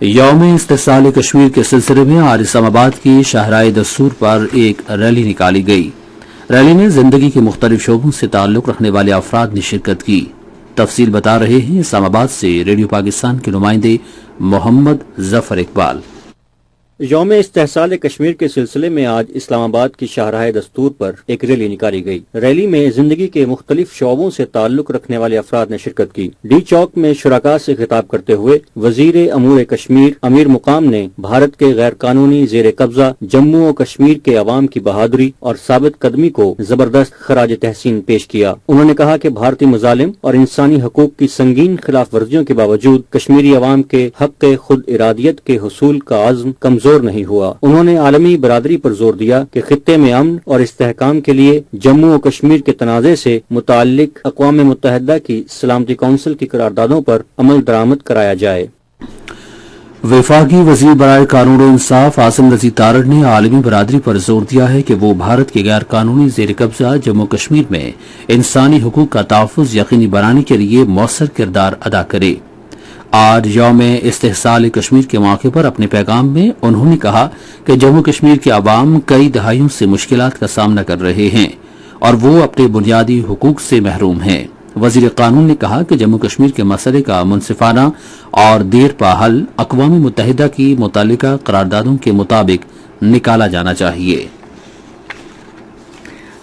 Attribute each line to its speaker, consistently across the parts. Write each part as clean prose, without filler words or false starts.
Speaker 1: یوم استحصال کشمیر کے سلسلے میں آج اسلام آباد کی شاہراہ دستور پر ایک ریلی نکالی گئی۔ ریلی میں زندگی کے مختلف شعبوں سے تعلق رکھنے والے افراد نے شرکت کی۔ تفصیل بتا رہے ہیں اسلام آباد سے ریڈیو پاکستان کے نمائندے محمد ظفر اقبال۔
Speaker 2: یوم استحصال کشمیر کے سلسلے میں آج اسلام آباد کی شاہراہ دستور پر ایک ریلی نکالی گئی۔ ریلی میں زندگی کے مختلف شعبوں سے تعلق رکھنے والے افراد نے شرکت کی۔ ڈی چوک میں شرکاء سے خطاب کرتے ہوئے وزیر امور کشمیر امیر مقام نے بھارت کے غیر قانونی زیر قبضہ جموں و کشمیر کے عوام کی بہادری اور ثابت قدمی کو زبردست خراج تحسین پیش کیا۔ انہوں نے کہا کہ بھارتی مظالم اور انسانی حقوق کی سنگین خلاف ورزیوں کے باوجود کشمیری عوام کے حق خود ارادیت کے حصول کا عزم کمزور نہیں ہوا۔ انہوں نے عالمی برادری پر زور دیا کہ خطے میں امن اور استحکام کے لیے جموں و کشمیر کے تنازع سے متعلق اقوام متحدہ کی سلامتی کونسل کی قراردادوں پر عمل درآمد کرایا جائے۔
Speaker 1: وفاقی وزیر برائے قانون و انصاف عاصم رضی تارڑ نے عالمی برادری پر زور دیا ہے کہ وہ بھارت کے غیر قانونی زیر قبضہ جموں کشمیر میں انسانی حقوق کا تحفظ یقینی بنانے کے لیے مؤثر کردار ادا کرے۔ آج یوم استحصال کشمیر کے موقع پر اپنے پیغام میں انہوں نے کہا کہ جموں کشمیر کے عوام کئی دہائیوں سے مشکلات کا سامنا کر رہے ہیں اور وہ اپنے بنیادی حقوق سے محروم ہیں۔ وزیر قانون نے کہا کہ جموں کشمیر کے مسئلے کا منصفانہ اور دیر پا حل اقوام متحدہ کی متعلقہ قراردادوں کے مطابق نکالا جانا چاہیے۔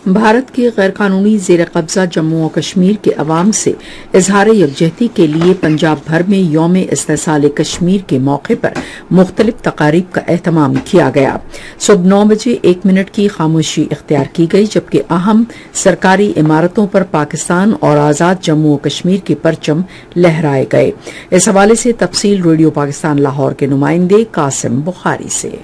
Speaker 3: بھارت کے غیر قانونی زیر قبضہ جموں و کشمیر کے عوام سے اظہار یکجہتی کے لیے پنجاب بھر میں یوم استحصال کشمیر کے موقع پر مختلف تقاریب کا اہتمام کیا گیا۔ صبح 9 بجے 1 منٹ کی خاموشی اختیار کی گئی، جبکہ اہم سرکاری عمارتوں پر پاکستان اور آزاد جموں و کشمیر کے پرچم لہرائے گئے۔ اس حوالے سے تفصیل ریڈیو پاکستان لاہور کے نمائندے قاسم بخاری سے۔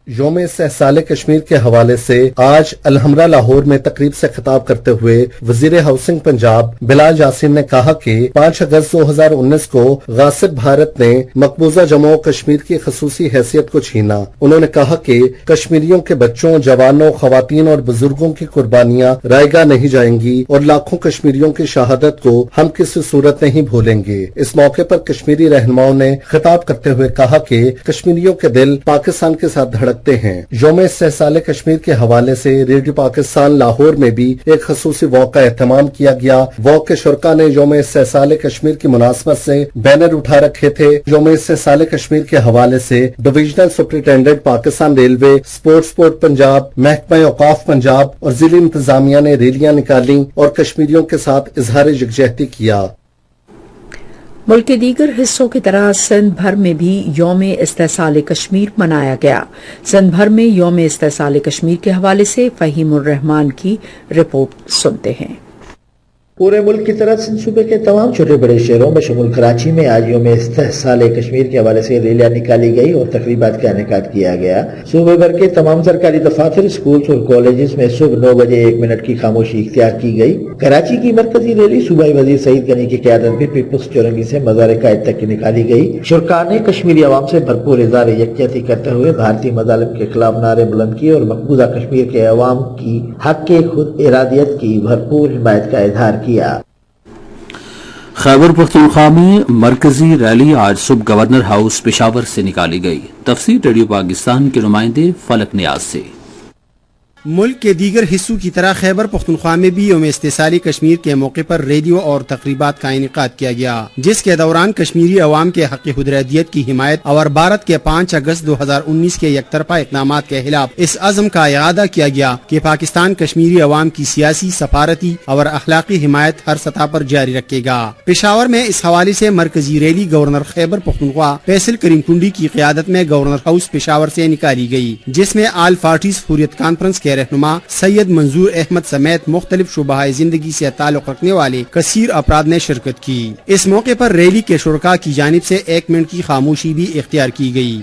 Speaker 4: یوم استحصال کشمیر کے حوالے سے آج الحمرہ لاہور میں تقریب سے خطاب کرتے ہوئے وزیر ہاؤسنگ پنجاب بلال یاسین نے کہا کہ 5 اگست 2019 کو غاصب بھارت نے مقبوضہ جموں و کشمیر کی خصوصی حیثیت کو چھینا۔ انہوں نے کہا کہ کشمیریوں کے بچوں، جوانوں، خواتین اور بزرگوں کی قربانیاں رائے گاہ نہیں جائیں گی اور لاکھوں کشمیریوں کی شہادت کو ہم کسی صورت نہیں بھولیں گے۔ اس موقع پر کشمیری رہنماؤں نے خطاب کرتے ہوئے کہا کہ کشمیریوں کے دل پاکستان کے ساتھ دھڑکتے ہیں۔ یوم استحصال کشمیر کے حوالے سے ریڈیو پاکستان لاہور میں بھی ایک خصوصی واک کا اہتمام کیا گیا۔ واک کے شرکاء نے یوم استحصال کشمیر کی مناسبت سے بینر اٹھا رکھے تھے۔ یوم استحصال کشمیر کے حوالے سے divisional superintendent Pakistan railway, support Punjab, محکمہ اوقاف پنجاب اور ضلع انتظامیہ نے ریلیاں نکالی اور کشمیریوں کے ساتھ اظہار یکجہتی کیا۔
Speaker 3: ملک کے دیگر حصوں کی طرح سندھ بھر میں بھی یوم استحصال کشمیر منایا گیا۔ سندھ بھر میں یوم استحصال کشمیر کے حوالے سے فہیم الرحمان کی رپورٹ سنتے ہیں۔
Speaker 5: پورے ملک کی طرح سندھ صوبے کے تمام چھوٹے بڑے شہروں بشمول کراچی میں آج یوم استحصال کشمیر کے حوالے سے ریلیاں نکالی گئی اور تقریبات کا انعقاد کیا گیا۔ صوبے بھر کے تمام سرکاری دفاتر، اسکولز اور کالجز میں صبح 9 بجے 1 منٹ کی خاموشی اختیار کی گئی۔ کراچی کی مرکزی ریلی صوبائی وزیر سعید غنی کی قیادت میں پیپلز چورنگی سے مزار قائد تک کی نکالی گئی۔ شرکاء نے کشمیری عوام سے بھرپور اظہار یکجہتی کرتے ہوئے بھارتی مظالم کے خلاف نعرے بلند کیے اور مقبوضہ کشمیر کے عوام کی حق خود ارادیت کی بھرپور حمایت کا اظہار کیا۔
Speaker 1: خیبر پختونخوا میں مرکزی ریلی آج صبح گورنر ہاؤس پشاور سے نکالی گئی۔ تفصیل ریڈیو پاکستان کے نمائندے فلک نیاز سے۔
Speaker 6: ملک کے دیگر حصوں کی طرح خیبر پختونخوا میں بھی یوم استحصال کشمیر کے موقع پر ریلیوں اور تقریبات کا انعقاد کیا گیا، جس کے دوران کشمیری عوام کے حق خود ارادیت کی حمایت اور بھارت کے 5 اگست 2019 کے یک طرفہ اقدامات کے خلاف اس عزم کا اعادہ کیا گیا کہ پاکستان کشمیری عوام کی سیاسی، سفارتی اور اخلاقی حمایت ہر سطح پر جاری رکھے گا۔ پشاور میں اس حوالے سے مرکزی ریلی گورنر خیبر پختونخوا فیصل کریم کنڈی کی قیادت میں گورنر ہاؤس پشاور سے نکالی گئی، جس میں آل پارٹیز حریت کانفرنس کے رہنما سید منظور احمد سمیت مختلف شعبہ زندگی سے تعلق رکھنے والے کثیر افراد نے شرکت کی۔ اس موقع پر ریلی کے شرکاء کی جانب سے 1 منٹ کی خاموشی بھی اختیار کی گئی۔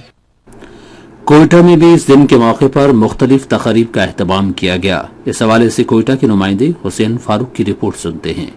Speaker 1: کوئٹہ میں بھی اس دن کے موقع پر مختلف تقاریب کا اہتمام کیا گیا۔ اس حوالے سے کوئٹہ کے نمائندے حسین فاروق کی رپورٹ سنتے ہیں۔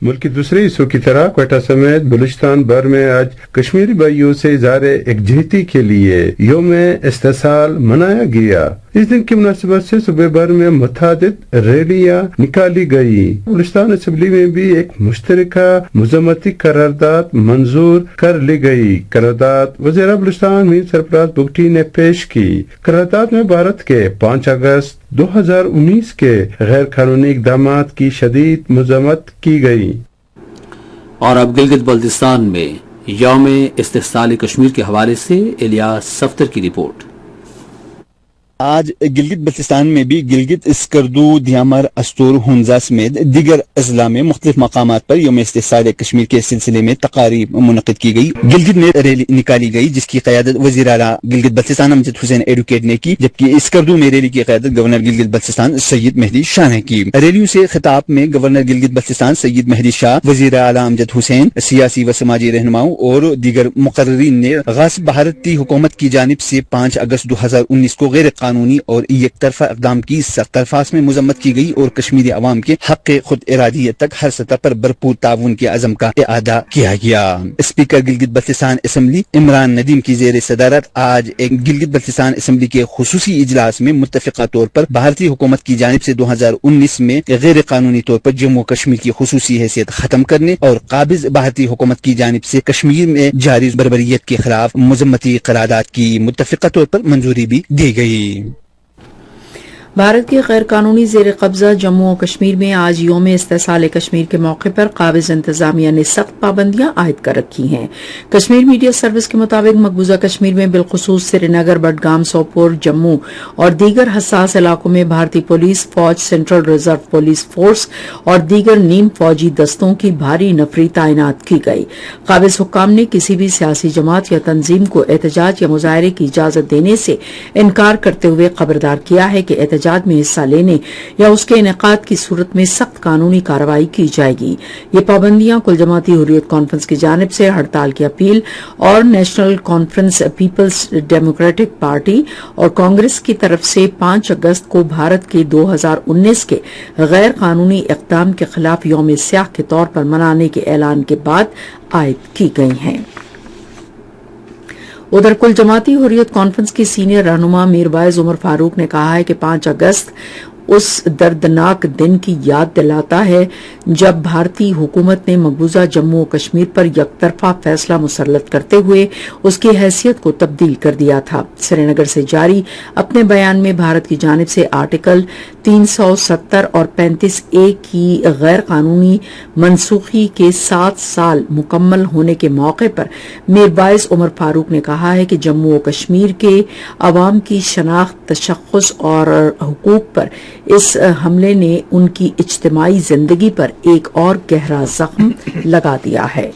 Speaker 7: ملک کے دوسرے حصوں کی طرح کوئٹہ سمیت بلوچستان بھر میں آج کشمیری بھائیوں سے اظہار یکجہتی کے لیے یوم استحصال منایا گیا۔ اس دن کی مناسبت سے صوبے بھر میں متعدد ریلیاں نکالی گئی۔ بلوچستان اسمبلی میں بھی ایک مشترکہ مذمتی قرارداد منظور کر لی گئی۔ قرارداد وزیر بلوچستان میر سرفراز بگٹی نے پیش کی۔ قرارداد میں بھارت کے 5 اگست 2019 کے غیر قانونی اقدامات کی شدید مذمت کی گئی۔
Speaker 1: اور اب گلگت بلتستان میں یوم استحصال کشمیر کے حوالے سے الیاس صفدر کی رپورٹ۔
Speaker 8: آج گلگت بلتستان میں بھی گلگت، اسکردو، دیامر، استور، ہنزا سمیت دیگر اضلاع میں مختلف مقامات پر یوم استحصال کشمیر کے سلسلے میں تقاریب منعقد کی گئی۔ گلگت میں ریلی نکالی گئی جس کی قیادت وزیر اعلیٰ گلگت بلتستان امجد حسین ایڈوکیٹ نے کی، جبکہ اسکردو میں ریلی کی قیادت گورنر گلگت بلتستان سید مہدی شاہ نے کی۔ ریلیوں سے خطاب میں گورنر گلگت بلتستان سید مہدی شاہ، وزیر اعلیٰ امجد حسین، سیاسی و سماجی رہنماؤں اور دیگر مقررین نے غاصب بھارتی حکومت کی جانب سے 5 اگست 2019 کو غیر قانونی اور یک طرفہ اقدام کی سخت الفاظ میں مذمت کی گئی اور کشمیری عوام کے حق خود ارادیت تک ہر سطح پر بھرپور تعاون کے عزم کا اعادہ کیا گیا۔ اسپیکر گلگت بلتستان اسمبلی عمران ندیم کی زیر صدارت آج ایک گلگت بلتستان اسمبلی کے خصوصی اجلاس میں متفقہ طور پر بھارتی حکومت کی جانب سے 2019 میں غیر قانونی طور پر جموں کشمیر کی خصوصی حیثیت ختم کرنے اور قابض بھارتی حکومت کی جانب سے کشمیر میں جاری بربریت کے خلاف مذمتی قرارداد کی متفقہ طور پر منظوری بھی دی گئی۔
Speaker 3: بھارت کے غیر قانونی زیر قبضہ جموں و کشمیر میں آج یوم استحصال کشمیر کے موقع پر قابض انتظامیہ نے سخت پابندیاں عائد کر رکھی ہیں۔ کشمیر میڈیا سروس کے مطابق مقبوضہ کشمیر میں بالخصوص سری نگر، بڈگام، سوپور، جموں اور دیگر حساس علاقوں میں بھارتی پولیس، فوج، سینٹرل ریزرو پولیس فورس اور دیگر نیم فوجی دستوں کی بھاری نفری تعینات کی گئی۔ قابض حکام نے کسی بھی سیاسی جماعت یا تنظیم کو احتجاج یا مظاہرے کی اجازت دینے سے انکار کرتے ہوئے خبردار کیا ہے کہ احتجاج میں حصہ لینے یا اس کے انعقاد کی صورت میں سخت قانونی کارروائی کی جائے گی۔ یہ پابندیاں کل جماعتی حریت کانفرنس کی جانب سے ہڑتال کی اپیل اور National Conference, Peoples Democratic Party اور کانگریس کی طرف سے 5 اگست کو بھارت کے 2019 کے غیر قانونی اقدام کے خلاف یوم سیاہ کے طور پر منانے کے اعلان کے بعد عائد کی گئی ہیں۔ ادھر کل جماعتی حریت کانفرنس کی سینئر رہنما میر باعث عمر فاروق نے کہا ہے کہ 5 اگست اس دردناک دن کی یاد دلاتا ہے جب بھارتی حکومت نے مقبوضہ جموں و کشمیر پر یک طرفہ فیصلہ مسلط کرتے ہوئے اس کی حیثیت کو تبدیل کر دیا تھا۔ سری نگر سے جاری اپنے بیان میں بھارت کی جانب سے آرٹیکل 370 اور 35A کی غیر قانونی منسوخی کے 7 سال مکمل ہونے کے موقع پر میر باعث عمر فاروق نے کہا ہے کہ جموں و کشمیر کے عوام کی شناخت، تشخص اور حقوق پر اس حملے نے ان کی اجتماعی زندگی پر ایک اور گہرا زخم لگا دیا ہے۔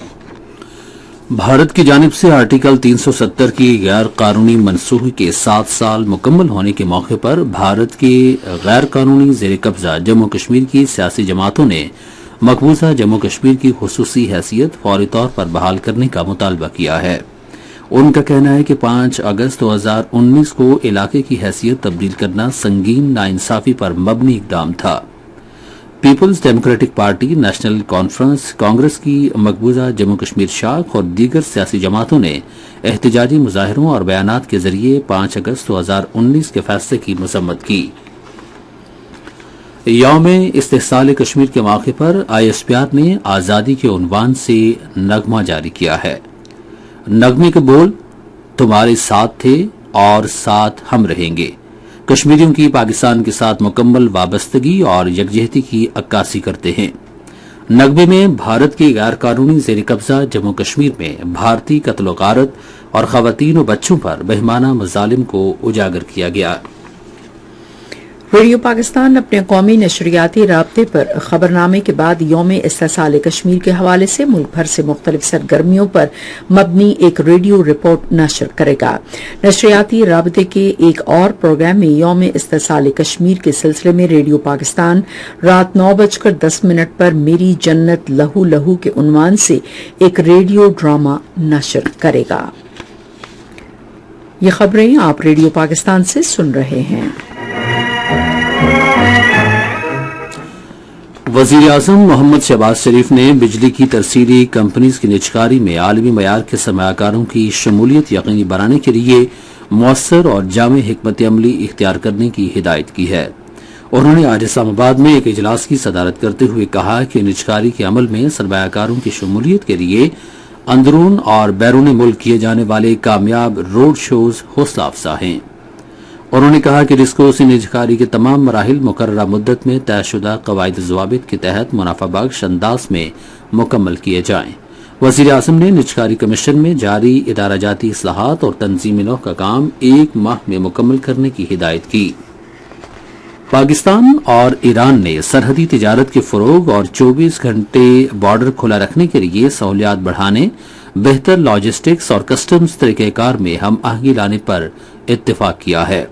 Speaker 1: بھارت کی جانب سے آرٹیکل 370 کی غیر قانونی منسوخی کے 7 سال مکمل ہونے کے موقع پر بھارت کے غیر قانونی زیر قبضہ جموں کشمیر کی سیاسی جماعتوں نے مقبوضہ جموں کشمیر کی خصوصی حیثیت فوری طور پر بحال کرنے کا مطالبہ کیا ہے۔ ان کا کہنا ہے کہ 5 اگست 2019 کو علاقے کی حیثیت تبدیل کرنا سنگین ناانصافی پر مبنی اقدام تھا۔ Peoples Democratic Party, National Conference, Congress کی مقبوضہ جموں کشمیر شاخ اور دیگر سیاسی جماعتوں نے احتجاجی مظاہروں اور بیانات کے ذریعے 5 اگست 2019 کے فیصلے کی مذمت کی۔ یوم استحصال کشمیر کے موقع پر ISPR نے آزادی کے عنوان سے نغمہ جاری کیا ہے۔ نغمے کے بول تمہارے ساتھ تھے اور ساتھ ہم رہیں گے، کشمیریوں کی پاکستان کے ساتھ مکمل وابستگی اور یکجہتی کی عکاسی کرتے ہیں۔ نغمے میں بھارت کے غیر قانونی زیر قبضہ جموں کشمیر میں بھارتی قتل و غارت اور خواتین و بچوں پر بہیمانہ مظالم کو اجاگر کیا گیا۔
Speaker 3: ریڈیو پاکستان اپنے قومی نشریاتی رابطے پر خبرنامے کے بعد یوم استحصال کشمیر کے حوالے سے ملک بھر سے مختلف سرگرمیوں پر مبنی ایک ریڈیو رپورٹ نشر کرے گا۔ نشریاتی رابطے کے ایک اور پروگرام میں یوم استحصال کشمیر کے سلسلے میں ریڈیو پاکستان رات 9:10 پر میری جنت لہو لہو کے عنوان سے ایک ریڈیو ڈرامہ نشر کرے گا۔ یہ خبریں آپ ریڈیو پاکستان سے سن رہے ہیں۔
Speaker 1: وزیر اعظم محمد شہباز شریف نے بجلی کی ترسیلی کمپنیز کی نجکاری میں عالمی معیار کے سرمایہ کاروں کی شمولیت یقینی بنانے کے لیے مؤثر اور جامع حکمت عملی اختیار کرنے کی ہدایت کی ہے. انہوں نے آج اسلام آباد میں ایک اجلاس کی صدارت کرتے ہوئے کہا کہ نجکاری کے عمل میں سرمایہ کاروں کی شمولیت کے لیے اندرون اور بیرون ملک کیے جانے والے کامیاب روڈ شوز حوصلہ افزا ہیں. انہوں نے کہا کہ ڈسکو سے نجکاری کے تمام مراحل مقررہ مدت میں طے شدہ قواعد ضوابط کے تحت منافع بخش انداز میں مکمل کیے جائیں. وزیر اعظم نے نجکاری کمیشن میں جاری ادارہ جاتی اصلاحات اور تنظیمی نو کا کام 1 ماہ میں مکمل کرنے کی ہدایت کی. پاکستان اور ایران نے سرحدی تجارت کے فروغ اور 24 گھنٹے بارڈر کھلا رکھنے کے لیے سہولیات بڑھانے، بہتر لاجسٹکس اور کسٹمز طریقہ کار میں ہم آہنگی لانے پر اتفاق کیا ہے.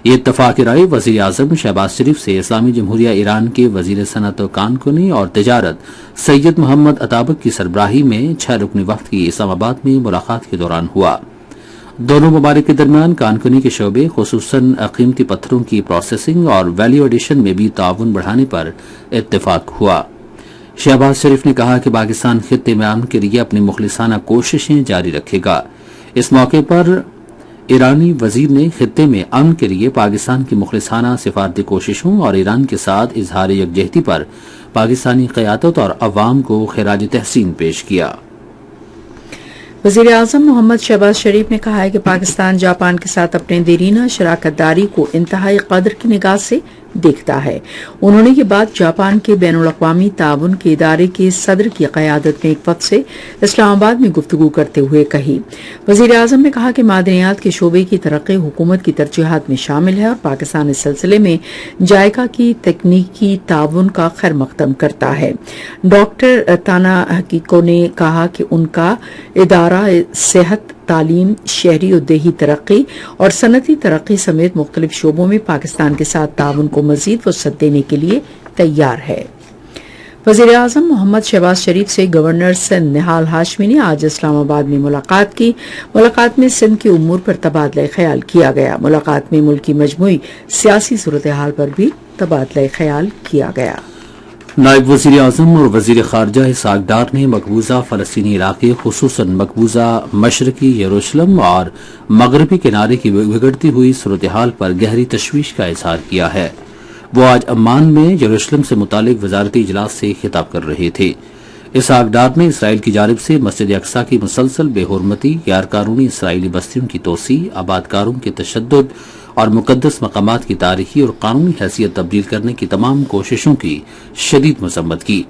Speaker 1: یہ اتفاق رائے وزیر اعظم شہباز شریف سے اسلامی جمہوریہ ایران کے وزیر صنعت و کانکنی اور تجارت سید محمد عطابک کی سربراہی میں 6 رکنی وفد کی اسلام آباد میں ملاقات کے دوران ہوا. دونوں ممالک کے درمیان کانکنی کے شعبے خصوصاً قیمتی پتھروں کی پروسیسنگ اور ویلیو ایڈیشن میں بھی تعاون بڑھانے پر اتفاق ہوا. شہباز شریف نے کہا کہ پاکستان خطے میں امن کے لیے اپنی مخلصانہ کوششیں جاری رکھے گا. اس موقع پر ایرانی وزیر نے خطے میں امن کے لیے پاکستان کی مخلصانہ سفارتی کوششوں اور ایران کے ساتھ اظہار یکجہتی پر پاکستانی قیادت اور عوام کو خراج تحسین پیش کیا.
Speaker 3: وزیر اعظم محمد شہباز شریف نے کہا ہے کہ پاکستان جاپان کے ساتھ اپنے دیرینہ شراکت داری کو انتہائی قدر کی نگاہ سے دیکھتا ہے. انہوں نے یہ بات جاپان کے بین الاقوامی تعاون کے ادارے کے صدر کی قیادت میں ایک وقت سے اسلام آباد میں گفتگو کرتے ہوئے کہی. وزیر اعظم نے کہا کہ معدنیات کے شعبے کی ترقی حکومت کی ترجیحات میں شامل ہے اور پاکستان اس سلسلے میں جائکا کی تکنیکی تعاون کا خیر مقدم کرتا ہے. ڈاکٹر تانا حقیقو نے کہا کہ ان کا ادارہ صحت، تعلیم، شہری و دیہی ترقی اور صنعتی ترقی سمیت مختلف شعبوں میں پاکستان کے ساتھ تعاون کو مزید وسعت دینے کے لیے تیار ہے. وزیر اعظم محمد شہباز شریف سے گورنر سندھ نہال ہاشمی نے آج اسلام آباد میں ملاقات کی. ملاقات میں سندھ کے امور پر تبادلہ خیال کیا گیا. ملاقات میں ملک کی مجموعی سیاسی صورتحال پر بھی تبادلہ خیال کیا گیا.
Speaker 1: نائب وزیر اعظم اور وزیر خارجہ اسحاق ڈار نے مقبوضہ فلسطینی علاقے خصوصاً مقبوضہ مشرقی یروشلم اور مغربی کنارے کی بگڑتی ہوئی صورتحال پر گہری تشویش کا اظہار کیا ہے. وہ آج عمان میں یروشلم سے متعلق وزارتی اجلاس سے خطاب کر رہے تھے. اسحاق ڈار نے اسرائیل کی جانب سے مسجد اقصی کی مسلسل بے حرمتی، غیر قانونی اسرائیلی بستیوں کی توسیع، آباد کاروں کے تشدد اور مقدس مقامات کی تاریخی اور قانونی حیثیت تبدیل کرنے کی تمام کوششوں کی شدید مذمت کی.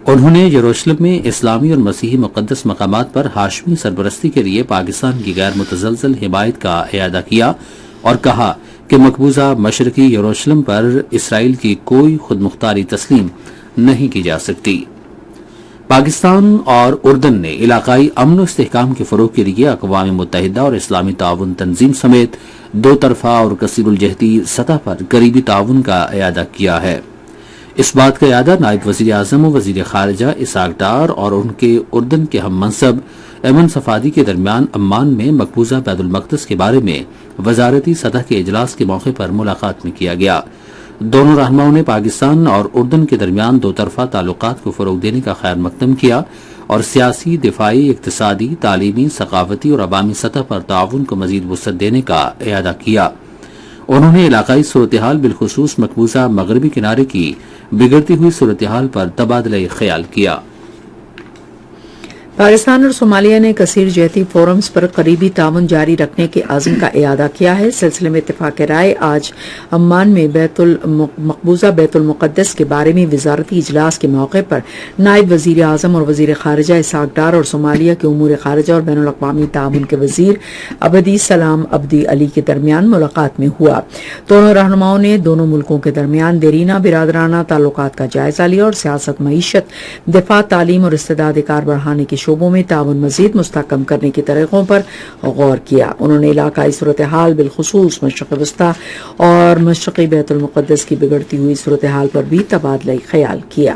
Speaker 1: انہوں نے یروشلم میں اسلامی اور مسیحی مقدس مقامات پر ہاشمی سرپرستی کے لیے پاکستان کی غیر متزلزل حمایت کا اعادہ کیا اور کہا کہ مقبوضہ مشرقی یروشلم پر اسرائیل کی کوئی خود مختاری تسلیم نہیں کی جا سکتی. پاکستان اور اردن نے علاقائی امن و استحکام کے فروغ کے لیے اقوام متحدہ اور اسلامی تعاون تنظیم سمیت 2 طرفہ اور کثیر الجہتی سطح پر قریبی تعاون کا اعادہ کیا ہے. اس بات کا اعادہ نائب وزیر اعظم و وزیر خارجہ اسحاق ڈار اور ان کے اردن کے ہم منصب ایمن صفادی کے درمیان عمان میں مقبوضہ بیت المقدس کے بارے میں وزارتی سطح کے اجلاس کے موقع پر ملاقات میں کیا گیا. دونوں رہنماؤں نے پاکستان اور اردن کے درمیان 2 طرفہ تعلقات کو فروغ دینے کا خیر مقدم کیا اور سیاسی، دفاعی، اقتصادی، تعلیمی، ثقافتی اور عوامی سطح پر تعاون کو مزید وسعت دینے کا اعادہ کیا. انہوں نے علاقائی صورتحال بالخصوص مقبوضہ مغربی کنارے کی بگڑتی ہوئی صورتحال پر تبادلہ خیال کیا.
Speaker 3: پاکستان اور صومالیہ نے کثیر جہتی فورمز پر قریبی تعاون جاری رکھنے کے عزم کا اعادہ کیا ہے. سلسلے میں اتفاق رائے آج عمان میں مقبوضہ بیت المقدس کے بارے میں وزارتی اجلاس کے موقع پر نائب وزیر اعظم اور وزیر خارجہ اسحاق ڈار اور صومالیہ کے امور خارجہ اور بین الاقوامی تعاون کے وزیر عبدی سلام عبدی علی کے درمیان ملاقات میں ہوا. دونوں رہنماؤں نے دونوں ملکوں کے درمیان دیرینہ برادرانہ تعلقات کا جائزہ لیا اور سیاست، معیشت، دفاع، تعلیم اور استعداد کار بڑھانے کے شعبوں میں تعاون مزید مستحکم کرنے کے طریقوں پر غور کیا. انہوں نے علاقائی صورتحال بالخصوص مشرق وسطی اور مشرقی بیت المقدس کی بگڑتی ہوئی صورتحال پر بھی تبادلہ خیال کیا.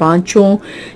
Speaker 3: 5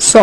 Speaker 3: 100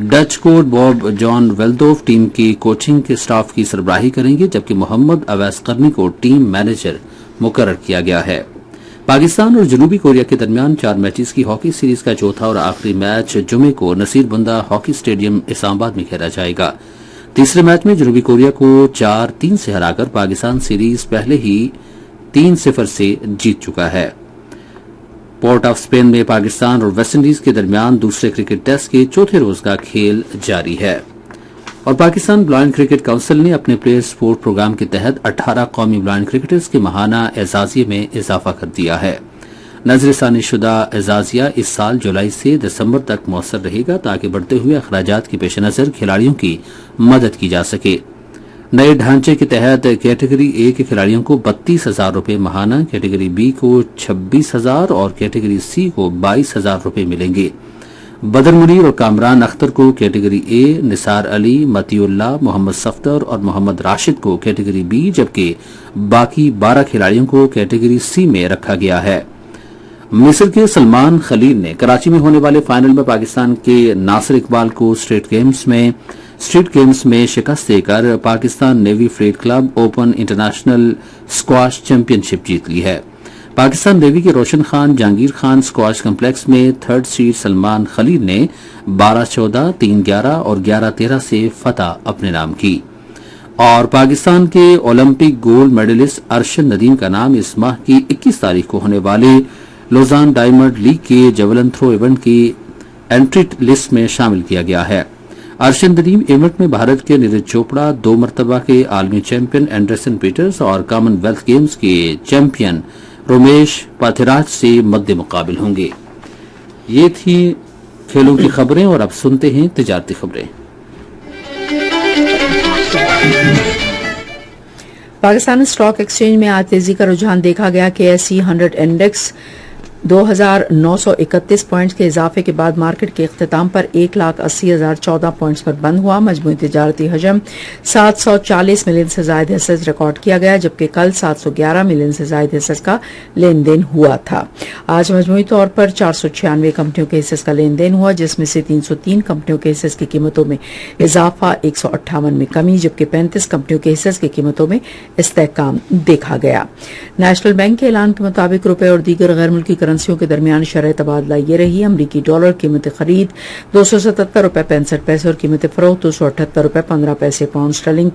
Speaker 1: ڈچ کوچ باب جان ویلدوف ٹیم کی کوچنگ کے سٹاف کی سربراہی کریں گے، جبکہ محمد اویس قرنی کو ٹیم مینیجر مقرر کیا گیا ہے۔ پاکستان اور جنوبی کوریا کے درمیان 4 میچز کی ہاکی سیریز کا چوتھا اور آخری میچ جمعے کو نصیر بندہ ہاکی اسٹیڈیم اسلام آباد میں کھیلا جائے گا۔ تیسرے میچ میں جنوبی کوریا کو 4-3 سے ہرا کر پاکستان سیریز پہلے ہی 3-0 سے جیت چکا ہے۔ پورٹ آف اسپین میں پاکستان اور ویسٹ انڈیز کے درمیان دوسرے کرکٹ ٹیسٹ کے چوتھے روز کا کھیل جاری ہے۔ اور پاکستان بلائنڈ کرکٹ کونسل نے اپنے پلیئر سپورٹ پروگرام کے تحت 18 قومی بلائنڈ کرکٹرز کے ماہانہ اعزازیے میں اضافہ کر دیا ہے۔ نظر ثانی شدہ اعزازیہ اس سال جولائی سے دسمبر تک مؤثر رہے گا تاکہ بڑھتے ہوئے اخراجات کے پیش نظر کھلاڑیوں کی مدد کی جا سکے۔ نئے ڈھانچے کے تحت کیٹیگری اے کے کھلاڑیوں کو 32,000 روپے ماہانہ، کیٹیگری بی کو 26,000 اور کیٹیگری سی کو 22,000 روپے ملیں گے۔ بدر منیر اور کامران اختر کو کیٹیگری اے، نثار علی، متی اللہ، محمد صفدر اور محمد راشد کو کیٹیگری بی، جبکہ باقی 12 کھلاڑیوں کو کیٹیگری سی میں رکھا گیا ہے۔ مصر کے سلمان خلیل نے کراچی میں ہونے والے فائنل میں پاکستان کے ناصر اقبال کو اسٹریٹ گیمز میں شکست دے کر Pakistan navy fleet club open international squash championship جیت لی ہے۔ پاکستان نیوی کے روشن خان جہانگیر خان اسکواش کمپلیکس میں تھرڈ سیڈ سلمان خلیل نے 12-14، 3-11 اور 11-13 سے فتح اپنے نام کی۔ اور پاکستان کے Olympic gold medallist Arshad Nadeem کا نام اس ماہ کی 21 تاریخ کو ہونے والے لوزان ڈائمنڈ لیگ کے جیولن تھرو ایونٹ کی انٹری لسٹ میں شامل کیا گیا ہے۔ ارشد ندیم ایونٹ میں بھارت کے نیرج چوپڑا، 2 مرتبہ کے عالمی چیمپئن اینڈرسن پیٹرز اور کامن ویلتھ گیمز کے چیمپئن رومیش پاتھیراج سے مد مقابل ہوں گے۔ یہ تھی کھیلوں کی خبریں اور اب سنتے ہیں تجارتی خبریں۔
Speaker 3: پاکستان اسٹاک ایکسچینج میں آج تیزی کا رجحان دیکھا گیا کہ ایس ای 100 انڈیکس 2,931 پوائنٹس کے اضافے کے بعد مارکیٹ کے اختتام پر 1,80,014 پوائنٹس پر بند ہوا۔ مجموعی تجارتی حجم 740 ملین سے زائد حصص ریکارڈ کیا گیا، جبکہ کل 711 ملین سے زائد حصص کا لین دین ہوا تھا۔ آج مجموعی طور پر 496 کمپنیوں کے حصص کا لین دین ہوا، جس میں سے 303 کمپنیوں کے حصص کی قیمتوں میں اضافہ، 158 میں کمی، جبکہ 35 کمپنیوں کے حصص کی قیمتوں میں استحکام دیکھا گیا۔ نیشنل بینک کے اعلان کے مطابق روپے اور دیگر غیر ملکی کرنسیوں کے درمیان شرح تبادلہ یہ رہی: امریکی ڈالر قیمت خرید $277.65 اور قیمت فروخت $278.15، پاؤنڈ اسٹرلنگ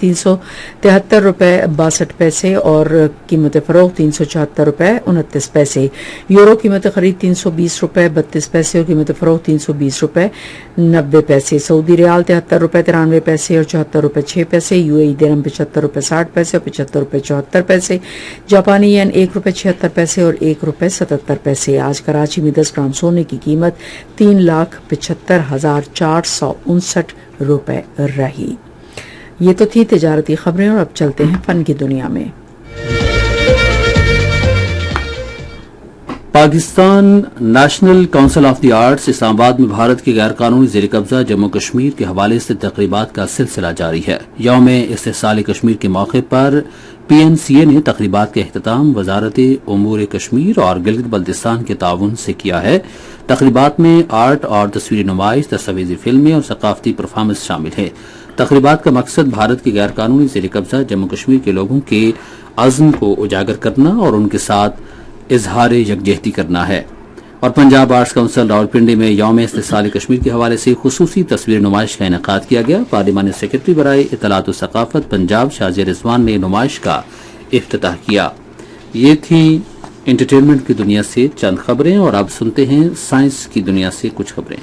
Speaker 3: $373.62 اور قیمت فروخت $374.29، یورو قیمت خرید $320.32 اور قیمت فروخت $320.90، سعودی ریال $73.93 اور $74.06، یو اے ای درہم $75.60 اور $75.74، جاپانی ین $1.76 اور $1.77۔ آج کراچی میں 10 گرام سونے کی قیمت 3,75,459 روپے رہی۔ یہ تو تھی تجارتی خبریں اور اب چلتے ہیں فن کی دنیا میں۔
Speaker 1: Pakistan national council of the arts Islamabad میں بھارت کے غیر قانونی زیر قبضہ جموں کشمیر کے حوالے سے تقریبات کا سلسلہ جاری ہے۔ یوم استحصال کشمیر کے موقع پر پی این سی اے نے تقریبات کا اختتام وزارت امور کشمیر اور گلگت بلتستان کے تعاون سے کیا ہے۔ تقریبات میں آرٹ اور تصویری نمائش، دستاویزی فلمیں اور ثقافتی پرفارمنس شامل ہے۔ تقریبات کا مقصد بھارت کے غیر قانونی زیر قبضہ جموں کشمیر کے لوگوں کے عزم کو اجاگر کرنا اور ان کے ساتھ اظہار یکجہتی کرنا ہے۔ اور پنجاب آرٹس کونسل راولپنڈی میں یوم استحصال کشمیر کے حوالے سے خصوصی تصویر نمائش کا انعقاد کیا گیا۔ پارلیمانی سیکرٹری برائے اطلاعات و ثقافت پنجاب شازیہ رضوان نے نمائش کا افتتاح کیا۔ یہ تھی انٹرٹینمنٹ کی دنیا سے چند خبریں اور اب سنتے ہیں سائنس کی دنیا سے کچھ خبریں۔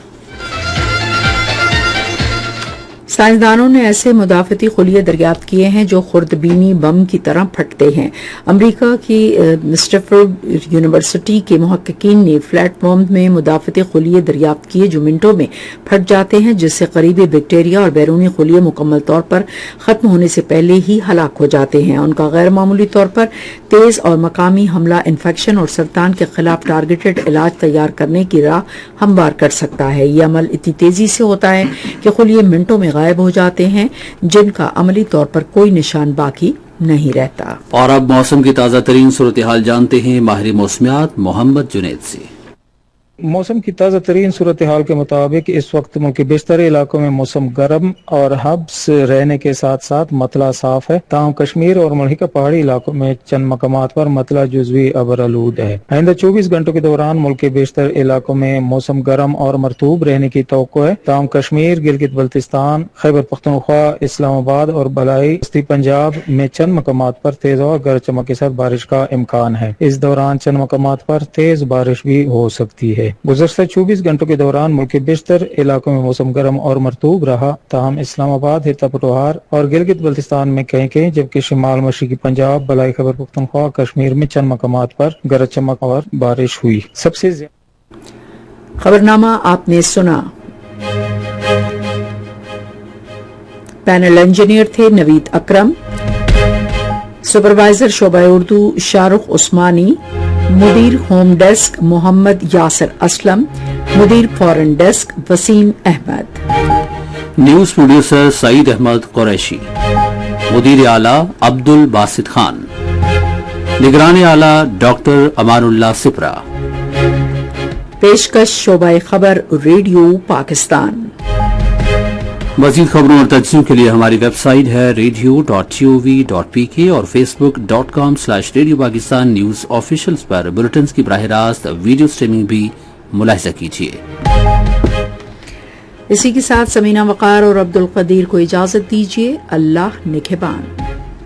Speaker 3: سائنسدانوں نے ایسے مدافعتی خلیے دریافت کیے ہیں جو خوردبینی بم کی طرح پھٹتے ہیں۔ امریکہ کی اسٹینفورڈ یونیورسٹی کے محققین نے فلیٹ بم میں مدافعتی خلیے دریافت کیے جو منٹوں میں پھٹ جاتے ہیں، جس سے قریبی بیکٹیریا اور بیرونی خلیے مکمل طور پر ختم ہونے سے پہلے ہی ہلاک ہو جاتے ہیں۔ ان کا غیر معمولی طور پر تیز اور مقامی حملہ انفیکشن اور سرطان کے خلاف ٹارگیٹڈ علاج تیار کرنے کی راہ ہموار کر سکتا ہے۔ یہ عمل اتنی تیزی سے ہوتا ہے کہ خلیے منٹوں میں غائب ہو جاتے ہیں، جن کا عملی طور پر کوئی نشان باقی نہیں رہتا۔
Speaker 1: اور اب موسم کی تازہ ترین صورتحال جانتے ہیں ماہر موسمیات محمد جنید سے۔
Speaker 9: موسم کی تازہ ترین صورتحال کے مطابق اس وقت ملک کے بیشتر علاقوں میں موسم گرم اور حبس رہنے کے ساتھ ساتھ مطلع صاف ہے، تاہم کشمیر اور ملحقہ پہاڑی علاقوں میں چند مقامات پر مطلع جزوی ابرآلود ہے۔ آئندہ 24 گھنٹوں کے دوران ملک کے بیشتر علاقوں میں موسم گرم اور مرطوب رہنے کی توقع ہے، تاہم کشمیر، گلگت بلتستان، خیبر پختونخوا، اسلام آباد اور بالائی وسطی پنجاب میں چند مقامات پر تیز اور گرج چمک کے ساتھ بارش کا امکان ہے۔ اس دوران چند مقامات پر تیز بارش بھی ہو سکتی ہے۔ گزشتہ 24 گھنٹوں کے دوران ملک کے بیشتر علاقوں میں موسم گرم اور مرطوب رہا، تاہم اسلام آباد، ہیتا پٹوہار اور گلگت بلتستان میں کہیں جبکہ شمال مشرقی پنجاب، بالائی خیبر پختونخوا، کشمیر میں چند مقامات پر گرج چمک اور بارش ہوئی۔ سب سے زیادہ
Speaker 3: خبرنامہ آپ نے سنا۔ پینل انجینئر تھے نوید اکرم، سپروائزر شعبہ اردو شاہ رخ عثمانی، مدیر ہوم ڈیسک محمد یاسر اسلم، مدیر foreign desk Waseem Ahmed,
Speaker 1: news producer Saeed Ahmed Qureshi, مدیر اعلیٰ عبد الباسط خان، نگران اعلیٰ ڈاکٹر امان اللہ سپرا،
Speaker 3: پیشکش شعبہ خبر ریڈیو پاکستان۔
Speaker 1: مزید خبروں اور تجزیوں کے لیے ہماری ویب سائٹ ہے radio.gov.pk اور facebook.com/ریڈیو پاکستان نیوز آفیشلز پر بلیٹنز کی براہ راست ویڈیو سٹریمنگ بھی ملاحظہ کیجیے۔
Speaker 3: اسی کے ساتھ سمینہ وقار اور عبد القدیر کو اجازت دیجیے۔ اللہ نگہبان۔